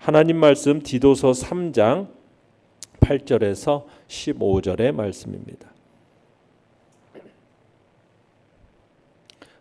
하나님 말씀 디도서 3장 8절에서 15절의 말씀입니다.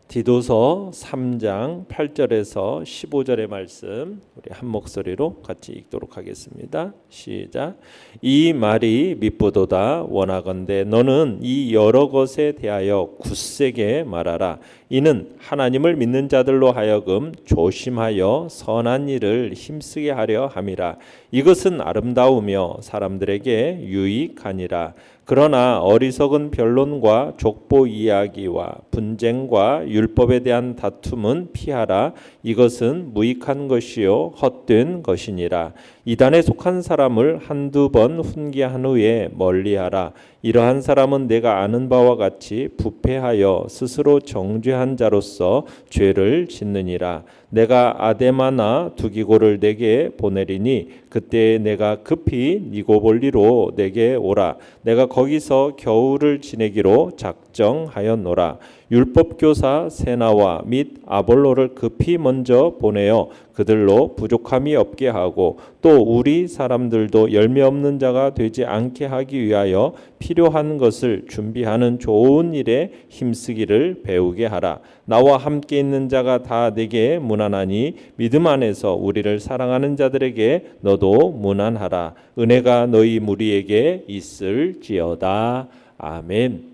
디도서 3장 8절에서 15절의 말씀 우리 한 목소리로 같이 읽도록 하겠습니다. 시작. 이 말이 미쁘도다. 원하건대 너는 이 여러 것에 대하여 굳세게 말하라. 이는 하나님을 믿는 자들로 하여금 조심하여 선한 일을 힘쓰게 하려 함이라. 이것은 아름다우며 사람들에게 유익하니라. 그러나 어리석은 변론과 족보 이야기와 분쟁과 율법에 대한 다툼은 피하라. 이것은 무익한 것이요 헛된 것이니라. 이단에 속한 사람을 한두 번 훈계한 후에 멀리하라. 이러한 사람은 내가 아는 바와 같이 부패하여 스스로 정죄한 자로서 죄를 짓느니라. 내가 아데마나 두기고를 내게 보내리니 그때 내가 급히 니고볼리로 내게 오라. 내가 거기서 겨울을 지내기로 작정하였노라. 율법교사 세나와 및 아볼로를 급히 먼저 보내어 그들로 부족함이 없게 하고 또 우리 사람들도 열매 없는 자가 되지 않게 하기 위하여 필요한 것을 준비하는 좋은 일에 힘쓰기를 배우게 하라. 나와 함께 있는 자가 다 내게 무난하니 믿음 안에서 우리를 사랑하는 자들에게 너도 무난하라. 은혜가 너희 무리에게 있을지어다. 아멘.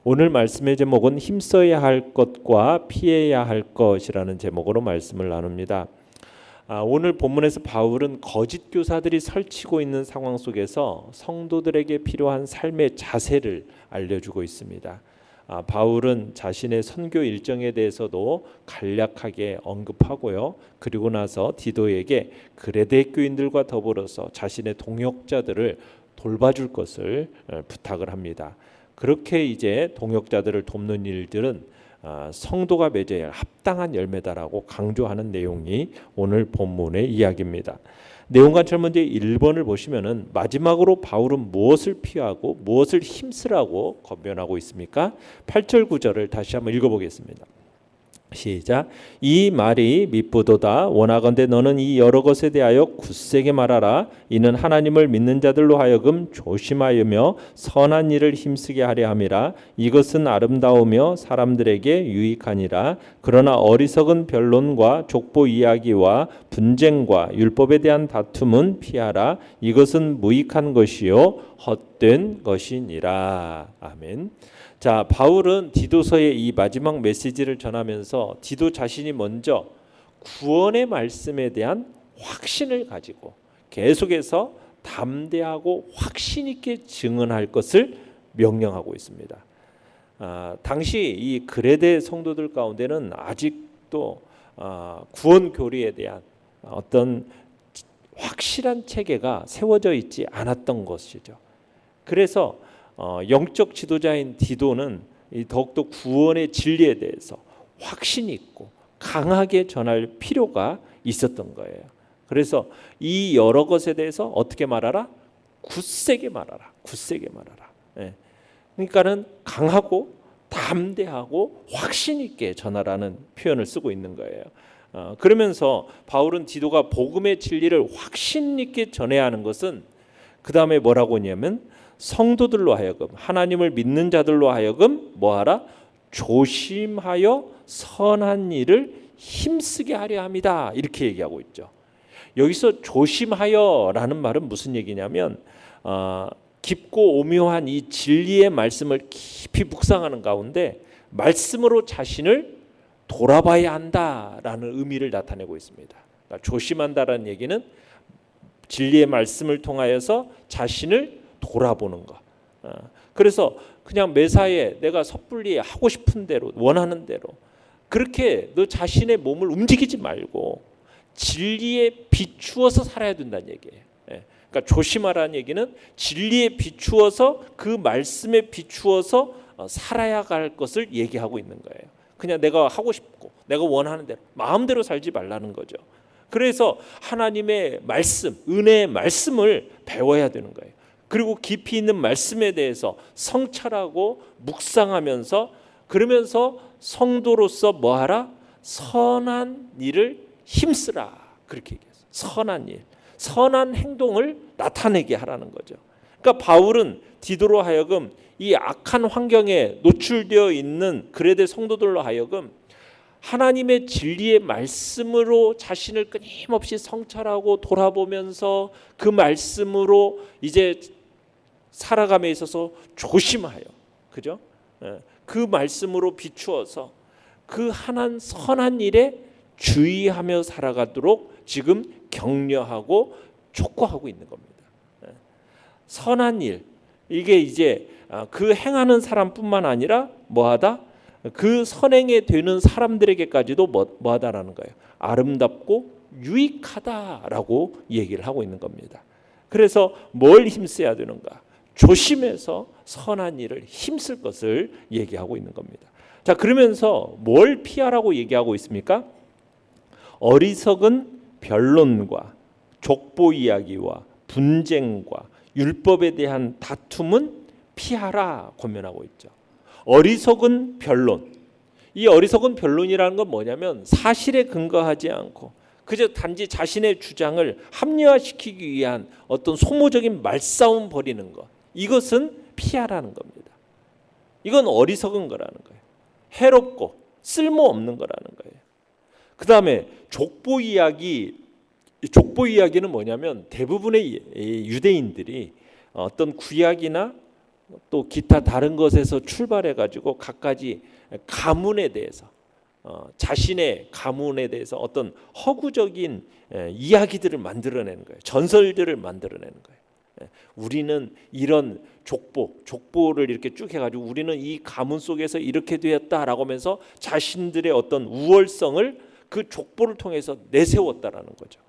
오늘 말씀의 제목은 힘써야 할 것과 피해야 할 것이라는 제목으로 말씀을 나눕니다. 오늘 본문에서 바울은 거짓 교사들이 설치고 있는 상황 속에서 성도들에게 필요한 삶의 자세를 알려주고 있습니다. 바울은 자신의 선교 일정에 대해서도 간략하게 언급하고요. 그리고 나서 디도에게 그레데 교인들과 더불어서 자신의 동역자들을 돌봐줄 것을 부탁을 합니다. 그렇게 이제 동역자들을 돕는 일들은 성도가 맺어야 할 합당한 열매다라고 강조하는 내용이 오늘 본문의 이야기입니다. 내용과 제일 먼저 1번을 보시면은 마지막으로 바울은 무엇을 피하고 무엇을 힘쓰라고 권면하고 있습니까? 8절 9절을 다시 한번 읽어보겠습니다. 시작. 이 말이 미쁘도다. 원하건대 너는 이 여러 것에 대하여 굳세게 말하라. 이는 하나님을 믿는 자들로 하여금 조심하여며 선한 일을 힘쓰게 하려 함이라. 이것은 아름다우며 사람들에게 유익하니라. 그러나 어리석은 변론과 족보 이야기와 분쟁과 율법에 대한 다툼은 피하라. 이것은 무익한 것이요 헛된 것이니라. 아멘. 자, 바울은 디도서의 이 마지막 메시지를 전하면서 디도 자신이 먼저 구원의 말씀에 대한 확신을 가지고 계속해서 담대하고 확신 있게 증언할 것을 명령하고 있습니다. 당시 이 그레데 성도들 가운데는 아직도 구원 교리에 대한 어떤 확실한 체계가 세워져 있지 않았던 것이죠. 그래서 영적 지도자인 디도는 더욱더 구원의 진리에 대해서 확신 있고 강하게 전할 필요가 있었던 거예요. 그래서 이 여러 것에 대해서 어떻게 말하라? 굳세게 말하라. 굳세게 말하라. 예. 그러니까는 강하고 담대하고 확신 있게 전하라는 표현을 쓰고 있는 거예요. 그러면서 바울은 디도가 복음의 진리를 확신 있게 전해야 하는 것은 그 다음에 뭐라고 하냐면 성도들로 하여금 하나님을 믿는 자들로 하여금 뭐하라? 조심하여 선한 일을 힘쓰게 하려 합니다. 이렇게 얘기하고 있죠. 여기서 조심하여라는 말은 무슨 얘기냐면 깊고 오묘한 이 진리의 말씀을 깊이 묵상하는 가운데 말씀으로 자신을 돌아봐야 한다라는 의미를 나타내고 있습니다. 그러니까 조심한다라는 얘기는 진리의 말씀을 통하여서 자신을 돌아보는 것. 그래서 그냥 매사에 내가 섣불리 하고 싶은 대로 원하는 대로 그렇게 너 자신의 몸을 움직이지 말고 진리에 비추어서 살아야 된다는 얘기예요. 그러니까 조심하라는 얘기는 진리에 비추어서 그 말씀에 비추어서 살아야 할 것을 얘기하고 있는 거예요. 그냥 내가 하고 싶고 내가 원하는 대로 마음대로 살지 말라는 거죠. 그래서 하나님의 말씀, 은혜의 말씀을 배워야 되는 거예요. 그리고 깊이 있는 말씀에 대해서 성찰하고 묵상하면서 그러면서 성도로서 뭐하라? 선한 일을 힘쓰라. 그렇게 얘기했어요. 선한 일. 선한 행동을 나타내게 하라는 거죠. 그러니까 바울은 디도로 하여금 이 악한 환경에 노출되어 있는 그레데 성도들로 하여금 하나님의 진리의 말씀으로 자신을 끊임없이 성찰하고 돌아보면서 그 말씀으로 이제 살아감에 있어서 조심하여, 그죠? 그 말씀으로 비추어서 그 선한 일에 주의하며 살아가도록 지금 격려하고 촉구하고 있는 겁니다. 선한 일, 이게 이제 그 행하는 사람뿐만 아니라 뭐하다? 그 선행에 되는 사람들에게까지도 뭐하다라는 거예요. 아름답고 유익하다라고 얘기를 하고 있는 겁니다. 그래서 뭘 힘써야 되는가? 조심해서 선한 일을 힘쓸 것을 얘기하고 있는 겁니다. 자, 그러면서 뭘 피하라고 얘기하고 있습니까? 어리석은 변론과 족보 이야기와 분쟁과 율법에 대한 다툼은 피하라 권면하고 있죠. 어리석은 변론. 이 어리석은 변론이라는 건 뭐냐면 사실에 근거하지 않고 그저 단지 자신의 주장을 합리화시키기 위한 어떤 소모적인 말싸움 벌이는 것. 이것은 피하라는 겁니다. 이건 어리석은 거라는 거예요. 해롭고 쓸모없는 거라는 거예요. 그 다음에 족보 이야기는 뭐냐면 대부분의 유대인들이 어떤 구약이나 또 기타 다른 것에서 출발해 가지고 갖가지 가문에 대해서 자신의 가문에 대해서 어떤 허구적인 이야기들을 만들어내는 거예요. 전설들을 만들어내는 거예요. 우리는 이런 족보를 이렇게 쭉 해가지고 우리는 이 가문 속에서 이렇게 되었다라고 하면서 자신들의 어떤 우월성을 그 족보를 통해서 내세웠다라는 거죠.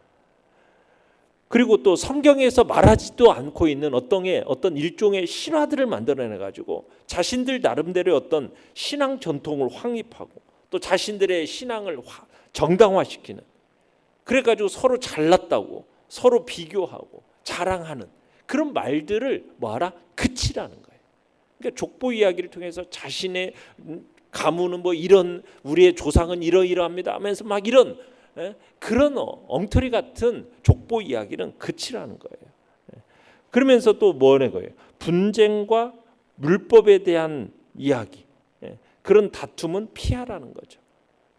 그리고 또 성경에서 말하지도 않고 있는 어떤 일종의 신화들을 만들어내 가지고 자신들 나름대로의 어떤 신앙 전통을 확립하고 또 자신들의 신앙을 정당화시키는, 그래 가지고 서로 잘났다고 서로 비교하고 자랑하는 그런 말들을 뭐하라? 그치라는 거예요. 그러니까 족보 이야기를 통해서 자신의 가문은 뭐 이런, 우리의 조상은 이러이러합니다 하면서 막 이런 그런 엉터리 같은 족보 이야기는 그치라는 거예요. 그러면서 또 뭐라는 거예요? 분쟁과 율법에 대한 이야기, 그런 다툼은 피하라는 거죠.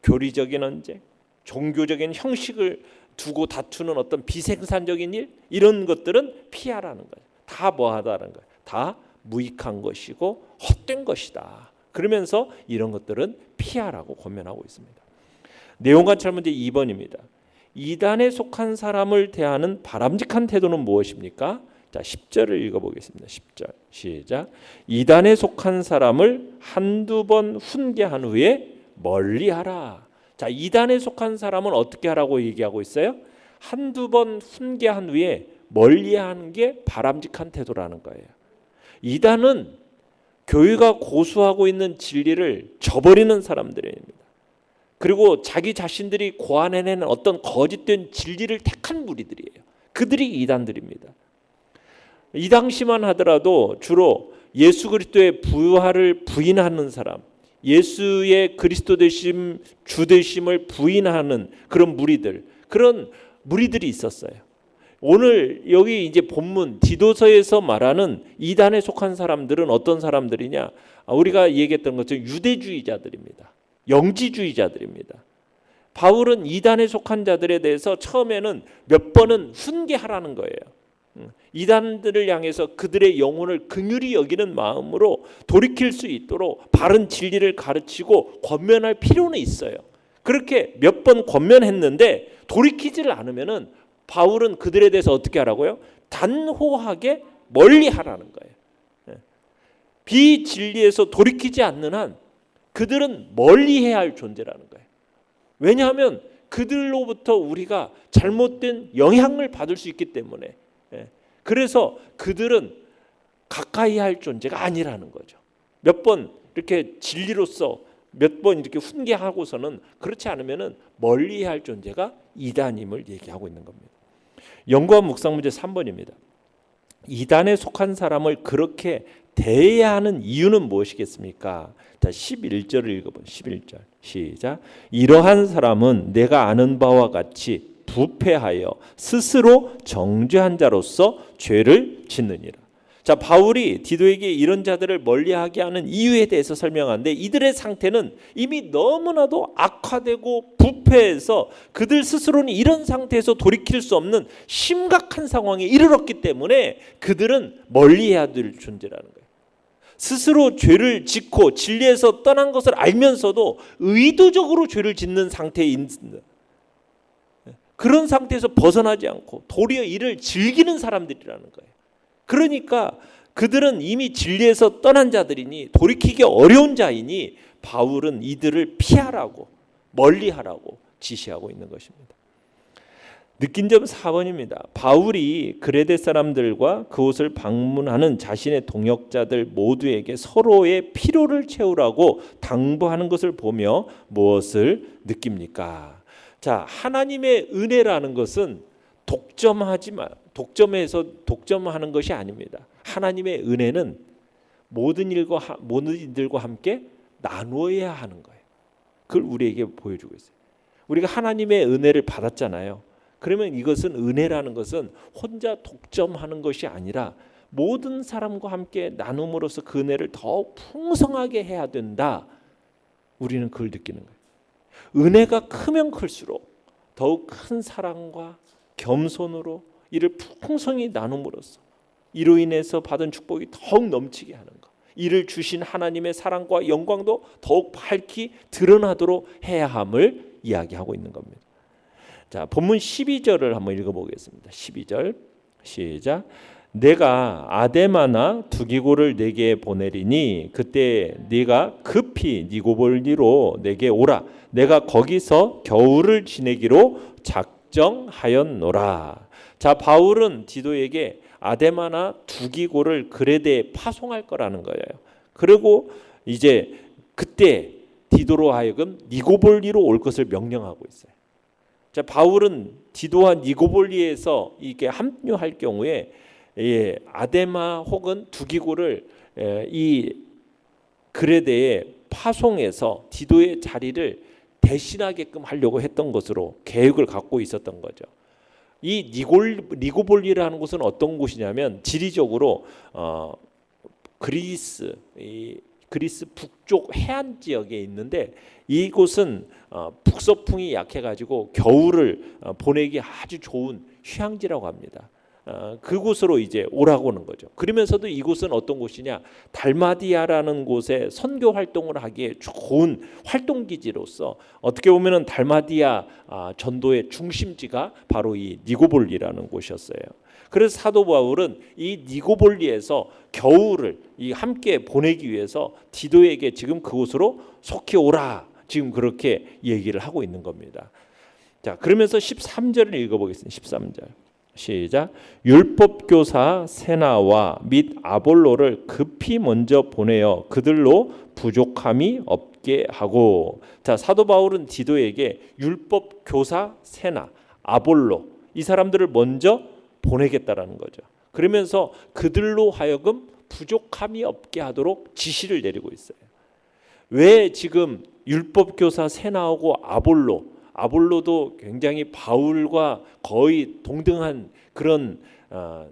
교리적인 언쟁, 종교적인 형식을 두고 다투는 어떤 비생산적인 일, 이런 것들은 피하라는 거예요. 다 뭐하다는 거예요? 다 무익한 것이고 헛된 것이다. 그러면서 이런 것들은 피하라고 권면하고 있습니다. 내용관찰 문제 2번입니다. 이단에 속한 사람을 대하는 바람직한 태도는 무엇입니까? 자, 10절을 읽어보겠습니다. 10절 시작. 이단에 속한 사람을 한두 번 훈계한 후에 멀리하라. 자, 이단에 속한 사람은 어떻게 하라고 얘기하고 있어요? 한두 번 훈계한 후에 멀리하는 게 바람직한 태도라는 거예요. 이단은 교회가 고수하고 있는 진리를 저버리는 사람들입니다. 그리고 자기 자신들이 고안해내는 어떤 거짓된 진리를 택한 무리들이에요. 그들이 이단들입니다. 이 당시만 하더라도 주로 예수 그리스도의 부활을 부인하는 사람, 예수의 그리스도 되심, 주 되심을 부인하는 그런 무리들이 있었어요. 오늘 여기 이제 본문 디도서에서 말하는 이단에 속한 사람들은 어떤 사람들이냐? 우리가 얘기했던 것처럼 유대주의자들입니다. 영지주의자들입니다. 바울은 이단에 속한 자들에 대해서 처음에는 몇 번은 훈계하라는 거예요. 이단들을 향해서 그들의 영혼을 긍휼히 여기는 마음으로 돌이킬 수 있도록 바른 진리를 가르치고 권면할 필요는 있어요. 그렇게 몇 번 권면했는데 돌이키지를 않으면은 바울은 그들에 대해서 어떻게 하라고요? 단호하게 멀리하라는 거예요. 비진리에서 돌이키지 않는 한 그들은 멀리해야 할 존재라는 거예요. 왜냐하면 그들로부터 우리가 잘못된 영향을 받을 수 있기 때문에, 그래서 그들은 가까이 할 존재가 아니라는 거죠. 몇 번 이렇게 진리로서 몇 번 이렇게 훈계하고서는 그렇지 않으면은 멀리해야 할 존재가 이단임을 얘기하고 있는 겁니다. 연구와 묵상 문제 3번입니다. 이단에 속한 사람을 그렇게 대해야 하는 이유는 무엇이겠습니까? 자, 11절을 읽어보세요. 11절 시작. 이러한 사람은 내가 아는 바와 같이 부패하여 스스로 정죄한 자로서 죄를 짓느니라. 자, 바울이 디도에게 이런 자들을 멀리하게 하는 이유에 대해서 설명하는데, 이들의 상태는 이미 너무나도 악화되고 부패해서 그들 스스로는 이런 상태에서 돌이킬 수 없는 심각한 상황에 이르렀기 때문에 그들은 멀리해야 될 존재라는 거예요. 스스로 죄를 짓고 진리에서 떠난 것을 알면서도 의도적으로 죄를 짓는 상태에 있는, 그런 상태에서 벗어나지 않고 도리어 이를 즐기는 사람들이라는 거예요. 그러니까 그들은 이미 진리에서 떠난 자들이니 돌이키기 어려운 자이니 바울은 이들을 피하라고, 멀리하라고 지시하고 있는 것입니다. 느낀 점 4번입니다. 바울이 그레데 사람들과 그곳을 방문하는 자신의 동역자들 모두에게 서로의 필요를 채우라고 당부하는 것을 보며 무엇을 느낍니까? 자, 하나님의 은혜라는 것은 독점하는 것이 아닙니다. 하나님의 은혜는 모든 이들과 함께 나누어야 하는 거예요. 그걸 우리에게 보여주고 있어요. 우리가 하나님의 은혜를 받았잖아요. 그러면 이것은, 은혜라는 것은 혼자 독점하는 것이 아니라 모든 사람과 함께 나눔으로써 그 은혜를 더욱 풍성하게 해야 된다. 우리는 그걸 느끼는 거예요. 은혜가 크면 클수록 더욱 큰 사랑과 겸손으로 이를 풍성히 나눔으로써 이로 인해서 받은 축복이 더욱 넘치게 하는 것, 이를 주신 하나님의 사랑과 영광도 더욱 밝히 드러나도록 해야 함을 이야기하고 있는 겁니다. 자, 본문 12절을 한번 읽어보겠습니다. 12절 시작. 내가 아데마나 두기고를 내게 보내리니 그때 네가 급히 니고볼리로 내게 오라. 내가 거기서 겨울을 지내기로 작정하였노라. 자, 바울은 디도에게 아데마나 두기고를 그레데에 파송할 거라는 거예요. 그리고 이제 그때 디도로 하여금 니고볼리로 올 것을 명령하고 있어요. 자, 바울은 디도와 니고볼리에서 이게 합류할 경우에 아데마 혹은 두기고를 이 그레데에 파송해서 디도의 자리를 대신하게끔 하려고 했던 것으로 계획을 갖고 있었던 거죠. 이 니고볼리라는 곳은 어떤 곳이냐면 지리적으로 그리스 북쪽 해안 지역에 있는데, 이곳은 북서풍이 약해가지고 겨울을 보내기 아주 좋은 휴양지라고 합니다. 그곳으로 이제 오라고 하는 거죠. 그러면서도 이곳은 어떤 곳이냐, 달마디아라는 곳에 선교 활동을 하기에 좋은 활동기지로서 어떻게 보면은 달마디아 전도의 중심지가 바로 이 니고볼리라는 곳이었어요. 그래서 사도 바울은 이 니고볼리에서 겨울을 함께 보내기 위해서 디도에게 지금 그곳으로 속히 오라, 지금 그렇게 얘기를 하고 있는 겁니다. 자, 그러면서 13절을 읽어보겠습니다. 13절 시작. 율법교사 세나와 및 아볼로를 급히 먼저 보내어 그들로 부족함이 없게 하고. 자, 사도 바울은 디도에게 율법교사 세나, 아볼로, 이 사람들을 먼저 보내겠다라는 거죠. 그러면서 그들로 하여금 부족함이 없게 하도록 지시를 내리고 있어요. 왜 지금 율법교사 세나하고 아볼로도 굉장히 바울과 거의 동등한 그런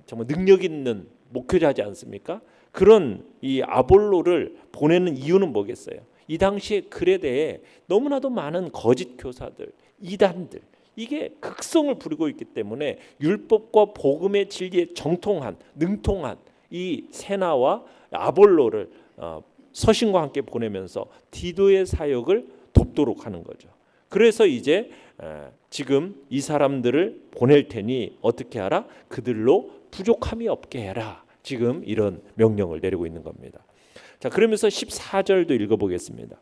정말 능력 있는 목회자지 않습니까? 그런 이 아볼로를 보내는 이유는 뭐겠어요? 이 당시에 그레데에 너무나도 많은 거짓 교사들, 이단들, 이게 극성을 부리고 있기 때문에 율법과 복음의 진리에 능통한 이 세나와 아볼로를 서신과 함께 보내면서 디도의 사역을 돕도록 하는 거죠. 그래서 이제 지금 이 사람들을 보낼 테니 어떻게 하라? 그들로 부족함이 없게 해라. 지금 이런 명령을 내리고 있는 겁니다. 자, 그러면서 14절도 읽어보겠습니다.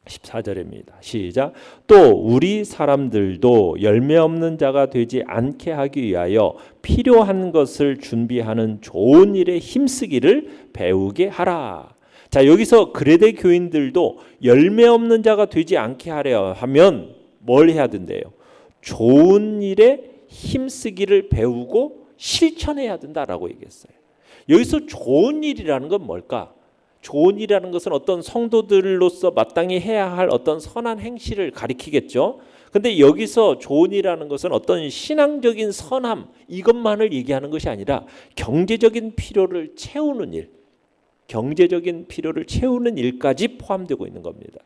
14절입니다. 시작. 또 우리 사람들도 열매 없는 자가 되지 않게 하기 위하여 필요한 것을 준비하는 좋은 일에 힘쓰기를 배우게 하라. 자, 여기서 그레데 교인들도 열매 없는 자가 되지 않게 하려 하면 뭘 해야 된대요? 좋은 일에 힘쓰기를 배우고 실천해야 된다라고 얘기했어요. 여기서 좋은 일이라는 건 뭘까? 좋은 일이라는 것은 어떤 성도들로서 마땅히 해야 할 어떤 선한 행실을 가리키겠죠. 근데 여기서 조언이라는 것은 어떤 신앙적인 선함 이것만을 얘기하는 것이 아니라 경제적인 필요를 채우는 일, 경제적인 필요를 채우는 일까지 포함되고 있는 겁니다.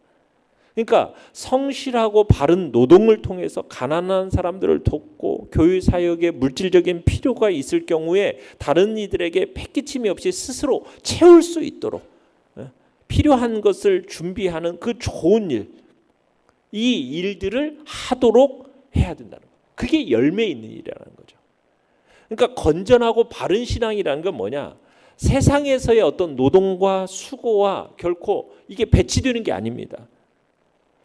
그러니까 성실하고 바른 노동을 통해서 가난한 사람들을 돕고 교회 사역에 물질적인 필요가 있을 경우에 다른 이들에게 패기침이 없이 스스로 채울 수 있도록 필요한 것을 준비하는 그 좋은 일, 이 일들을 하도록 해야 된다는 거예요. 그게 열매 있는 일이라는 거죠. 그러니까 건전하고 바른 신앙이라는 건 뭐냐? 세상에서의 어떤 노동과 수고와 결코 이게 배치되는 게 아닙니다.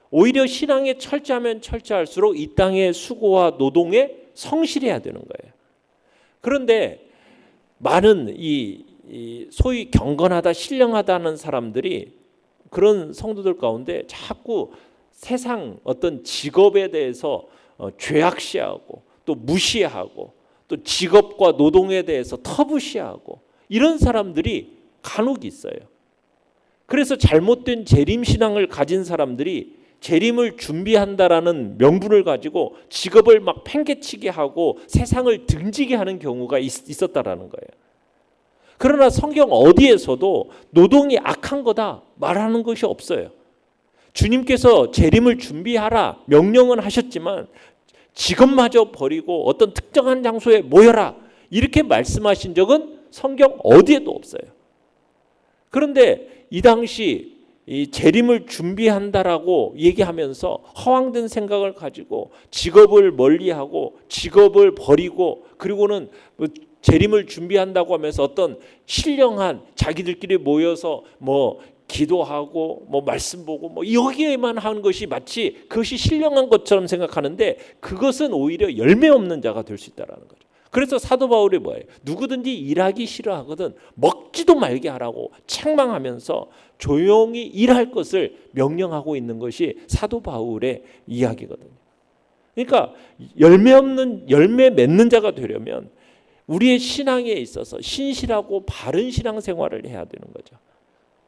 오히려 신앙에 철저하면 철저할수록 이 땅의 수고와 노동에 성실해야 되는 거예요. 그런데 많은 이 소위 경건하다, 신령하다는 사람들이 그런 성도들 가운데 자꾸 세상 어떤 직업에 대해서 죄악시하고 또 무시하고 또 직업과 노동에 대해서 터부시하고 이런 사람들이 간혹 있어요. 그래서 잘못된 재림신앙을 가진 사람들이 재림을 준비한다라는 명분을 가지고 직업을 막 팽개치게 하고 세상을 등지게 하는 경우가 있었다라는 거예요. 그러나 성경 어디에서도 노동이 악한 거다 말하는 것이 없어요. 주님께서 재림을 준비하라 명령은 하셨지만 직업마저 버리고 어떤 특정한 장소에 모여라 이렇게 말씀하신 적은 성경 어디에도 없어요. 그런데 이 당시 이 재림을 준비한다라고 얘기하면서 허황된 생각을 가지고 직업을 멀리하고 직업을 버리고 그리고는 재림을 준비한다고 하면서 어떤 신령한 자기들끼리 모여서 뭐 기도하고 뭐 말씀 보고 뭐 여기에만 하는 것이 마치 그것이 신령한 것처럼 생각하는데 그것은 오히려 열매 없는 자가 될 수 있다라는 거죠. 그래서 사도 바울이 뭐예요? 누구든지 일하기 싫어하거든 먹지도 말게 하라고 책망하면서 조용히 일할 것을 명령하고 있는 것이 사도 바울의 이야기거든요. 그러니까 열매 맺는 자가 되려면 우리의 신앙에 있어서 신실하고 바른 신앙생활을 해야 되는 거죠.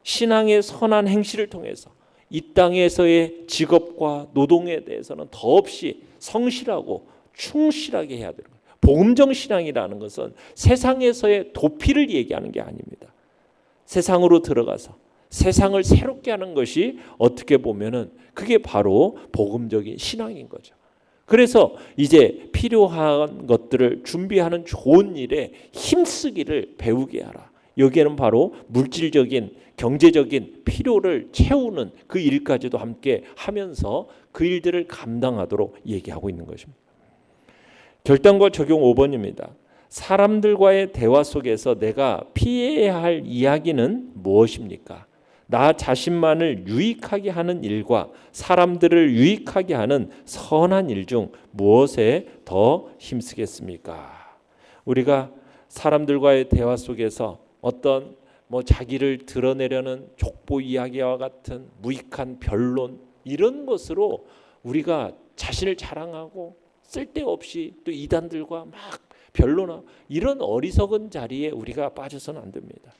신앙의 선한 행실을 통해서 이 땅에서의 직업과 노동에 대해서는 더없이 성실하고 충실하게 해야 되는 거예요. 복음적 신앙이라는 것은 세상에서의 도피를 얘기하는 게 아닙니다. 세상으로 들어가서 세상을 새롭게 하는 것이 어떻게 보면은 그게 바로 복음적인 신앙인 거죠. 그래서 이제 필요한 것들을 준비하는 좋은 일에 힘쓰기를 배우게 하라. 여기에는 바로 물질적인 경제적인 필요를 채우는 그 일까지도 함께 하면서 그 일들을 감당하도록 얘기하고 있는 것입니다. 결단과 적용 5번입니다. 사람들과의 대화 속에서 내가 피해야 할 이야기는 무엇입니까? 나 자신만을 유익하게 하는 일과 사람들을 유익하게 하는 선한 일 중 무엇에 더 힘쓰겠습니까? 우리가 사람들과의 대화 속에서 어떤 자기를 드러내려는 족보 이야기와 같은 무익한 변론 이런 것으로 우리가 자신을 자랑하고 쓸데없이 또 이단들과 막 변론하고 이런 어리석은 자리에 우리가 빠져서는 안 됩니다.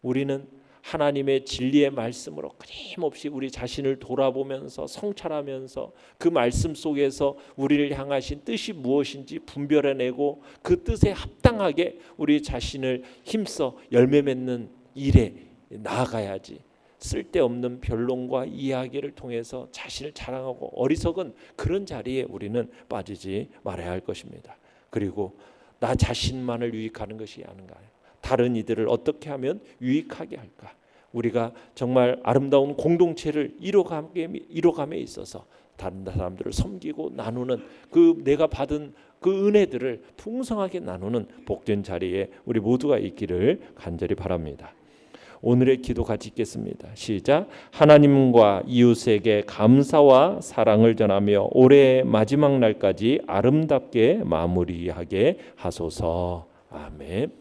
우리는 하나님의 진리의 말씀으로 끊임없이 우리 자신을 돌아보면서 성찰하면서 그 말씀 속에서 우리를 향하신 뜻이 무엇인지 분별해내고 그 뜻에 합당하게 우리 자신을 힘써 열매 맺는 일에 나아가야지. 쓸데없는 변론과 이야기를 통해서 자신을 자랑하고 어리석은 그런 자리에 우리는 빠지지 말아야 할 것입니다. 그리고 나 자신만을 유익하는 것이 아닌가요? 다른 이들을 어떻게 하면 유익하게 할까? 우리가 정말 아름다운 공동체를 이뤄감에 있어서 다른 사람들을 섬기고 나누는 그 내가 받은 그 은혜들을 풍성하게 나누는 복된 자리에 우리 모두가 있기를 간절히 바랍니다. 오늘의 기도 같이 읽겠습니다. 시작. 하나님과 이웃에게 감사와 사랑을 전하며 올해의 마지막 날까지 아름답게 마무리하게 하소서. 아멘.